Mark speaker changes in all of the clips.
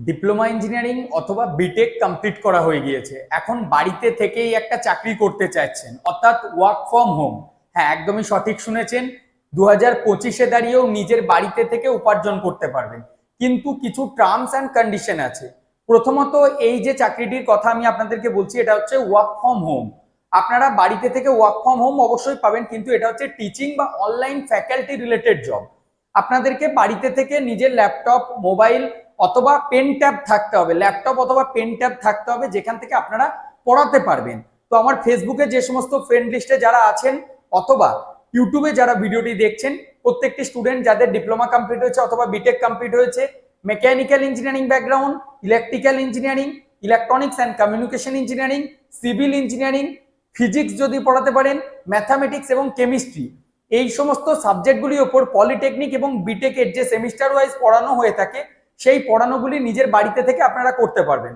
Speaker 1: Diploma engineering অথবা B Tech complete করা হয়ে গিয়েছে, এখন বাড়িতে থেকেই একটা চাকরি করতে চাইছেন, অর্থাৎ ওয়ার্ক ফ্রম হোম। হ্যাঁ, একদমই সঠিক শুনেছেন। 2025-এ দাঁড়িয়েও নিজের বাড়িতে থেকে উপার্জন করতে পারবেন, কিন্তু কিছু টার্মস অ্যান্ড কন্ডিশন আছে। প্রথমত, এই যে চাকরিটির কথা আমি আপনাদেরকে বলছি, এটা হচ্ছে ওয়ার্ক ফ্রম হোম। আপনারা বাড়িতে থেকে ওয়ার্ক ফ্রম হোম অবশ্যই পাবেন, কিন্তু এটা হচ্ছে টিচিং বা অনলাইন ফ্যাকাল্টি রিলেটেড জব। আপনাদেরকে বাড়িতে থেকে নিজের ল্যাপটপ, মোবাইল অথবা পেন ট্যাব থাকতে হবে, ল্যাপটপ অথবা পেন ট্যাব থাকতে হবে, যেখান থেকে আপনারা পড়াতে পারবেন। তো আমার ফেসবুকে যে সমস্ত ফ্রেন্ড লিস্টে যারা আছেন অথবা ইউটিউবে যারা ভিডিওটি দেখছেন, প্রত্যেকটি স্টুডেন্ট যাদের ডিপ্লোমা কমপ্লিট হয়েছে অথবা বিটেক কমপ্লিট হয়েছে, mechanical engineering background, electrical engineering, electronics and communication engineering, civil engineering, physics যদি পড়াতে পারেন, ম্যাথামেটিক্স এবং কেমিস্ট্রি, এই সমস্ত সাবজেক্টগুলির ওপর পলিটেকনিক এবং বিটেকের যে সেমিস্টার ওয়াইজ পড়ানো হয়ে থাকে, সেই পড়ানোগুলি নিজের বাড়িতে থেকে আপনারা করতে পারবেন।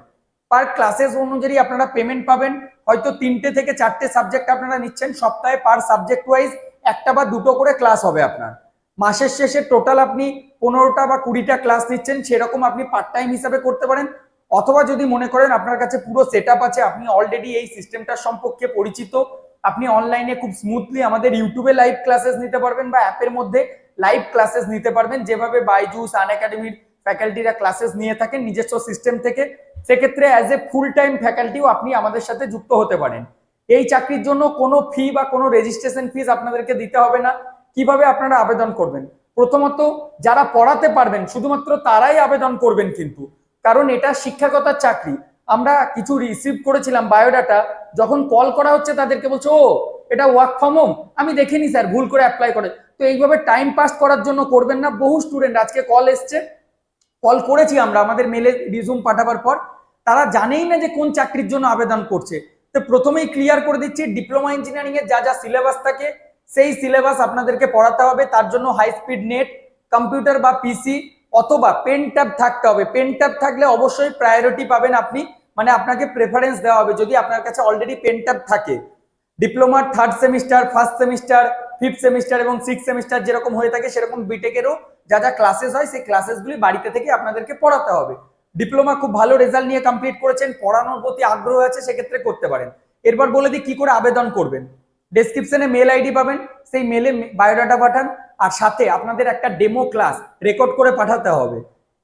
Speaker 1: পার ক্লাসেস অনুযায়ী আপনারা পেমেন্ট পাবেন। হয়তো 3টে থেকে 4টে সাবজেক্ট আপনারা নিচ্ছেন, সপ্তাহে পার সাবজেক্ট ওয়াইজ 1টা বা 2টো করে ক্লাস হবে আপনার। মাসের শেষে টোটাল আপনি 15টা বা 20টা ক্লাস নিচ্ছেন, সেরকম আপনি পার্ট টাইম হিসাবে করতে পারেন। অথবা যদি মনে করেন আপনার কাছে পুরো সেট আপ আছে, আপনি অলরেডি এই সিস্টেমটার সম্পর্কে পরিচিত, আপনি অনলাইনে খুব স্মুথলি আমাদের ইউটিউবে লাইভ ক্লাসেস নিতে পারবেন বা অ্যাপের মধ্যে লাইভ ক্লাসেস নিতে পারবেন, যেভাবে বাইজুস, আনএকাডেমির ফ্যাকাল্টিরা ক্লাসেস নিয়ে থাকেন নিজস্ব সিস্টেম থেকে। সেক্ষেত্রে অ্যাজ এ ফুল টাইম ফ্যাকাল্টিও আপনি আমাদের সাথে যুক্ত হতে পারেন। এই চাকরির জন্য কোনো ফি বা কোনো রেজিস্ট্রেশন ফিস আপনাদেরকে দিতে হবে না। কিভাবে আপনারা আবেদন করবেন? প্রথমত, যারা পড়াতে পারবেন শুধুমাত্র তারাই আবেদন করবেন, কিন্তু কারণ এটা শিক্ষকতার চাকরি। আমরা কিছু রিসিভ করেছিলাম বায়োডাটা, যখন কল করা হচ্ছে তাদেরকে বলছে, ও এটা ওয়ার্ক ফ্রম হোম, আমি দেখিনি স্যার, ভুল করে অ্যাপ্লাই করে। তো এইভাবে টাইম পাস করার জন্য করবেন না। বহু স্টুডেন্ট, আজকে কল এসছে, কল করেছি আমরা আমাদের মেলে রিজুম পাঠাবার পর, তারা জানেই না যে কোন চাকরির জন্য আবেদন করছে। তো প্রথমেই ক্লিয়ার করে দিচ্ছি, ডিপ্লোমা ইঞ্জিনিয়ারিং এর যা যা সিলেবাস থাকে সেই সিলেবাস আপনাদেরকে পড়াতে হবে। তার জন্য হাই স্পিড নেট, কম্পিউটার বা পিসি অথবা পেন ট্যাব থাকতে হবে। পেন ট্যাব থাকলে অবশ্যই প্রায়োরিটি পাবেন আপনি, মানে আপনাকে প্রেফারেন্স দেওয়া হবে যদি আপনার কাছে অলরেডি পেন ট্যাব থাকে। ডিপ্লোমার 3rd semester, 1st semester, 5th semester এবং 6th সেমিস্টার যেরকম হয়ে থাকে, সেরকম বিটেকেরও যা যা ক্লাসেস হয় সেই ক্লাসেসগুলি বাড়িতে থেকে আপনাদেরকে পড়াতে হবে। ডিপ্লোমা খুব ভালো রেজাল্ট নিয়ে কমপ্লিট করেছেন, পড়ানোর প্রতি আগ্রহ আছে, সেক্ষেত্রে করতে পারেন। এরপর বলে দিই কি করে আবেদন করবেন। ডেসক্রিপশনে মেল আইডি পাবেন, সেই মেলে বায়োডাটা পাঠান, আর সাথে আপনাদের একটা ডেমো ক্লাস রেকর্ড করে পাঠাতে হবে।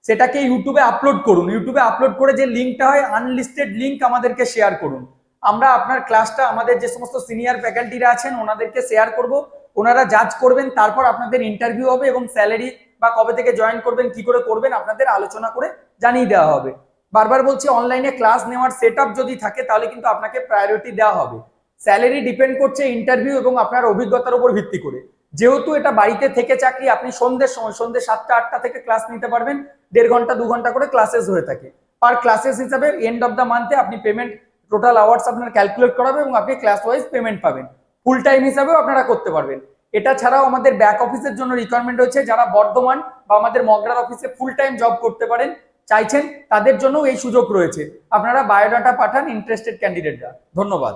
Speaker 1: সেটাকে ইউটিউবে আপলোড করুন। ইউটিউবে আপলোড করে যে লিঙ্কটা হয়, আনলিস্টেড লিঙ্ক, আমাদেরকে শেয়ার করুন। আমরা আপনার ক্লাসটা আমাদের যে সমস্ত সিনিয়র ফ্যাকাল্টিরা আছেন ওনাদেরকে শেয়ার করব, ওনারা জাজ করবেন, তারপর আপনাদের ইন্টারভিউ হবে এবং স্যালারি বা কবে থেকে জয়েন করবেন, কি করে করবেন, আপনাদের আলোচনা করে জানিয়ে দেওয়া হবে। বারবার বলছি, অনলাইনে ক্লাস নেওয়ার সেটআপ যদি থাকে তাহলে কিন্তু আপনাকে প্রায়োরিটি দেওয়া হবে। স্যালারি ডিপেন্ড করছে ইন্টারভিউ এবং আপনার অভিজ্ঞতার উপর ভিত্তি করে। যেহেতু এটা বাড়িতে থেকে চাকরি, আপনি সন্ধ্যের সময়, সন্ধ্যে 7টা 8টা থেকে ক্লাস নিতে পারবেন। 1.5 ঘন্টা 2 ঘন্টা করে ক্লাসেস হয়ে থাকে। পার ক্লাসেস হিসাবে এন্ড অফ দ্য মান্থে আপনি পেমেন্ট, টোটাল আওয়ার্স আপনার ক্যালকুলেট করাবে এবং আপনি ক্লাস ওয়াইজ পেমেন্ট পাবেন। ফুল টাইম হিসাবেও আপনারা করতে পারবেন। এটা ছাড়াও আমাদের ব্যাক অফিসের জন্য রিকোয়ারমেন্ট রয়েছে, যারা বর্ধমান বা আমাদের মগরার অফিসে ফুল টাইম জব করতে পারেন চাইছেন, তাদের জন্য এই সুযোগ রয়েছে। আপনারা বায়োডাটা পাঠান ইন্টারেস্টেড ক্যান্ডিডেটরা। ধন্যবাদ।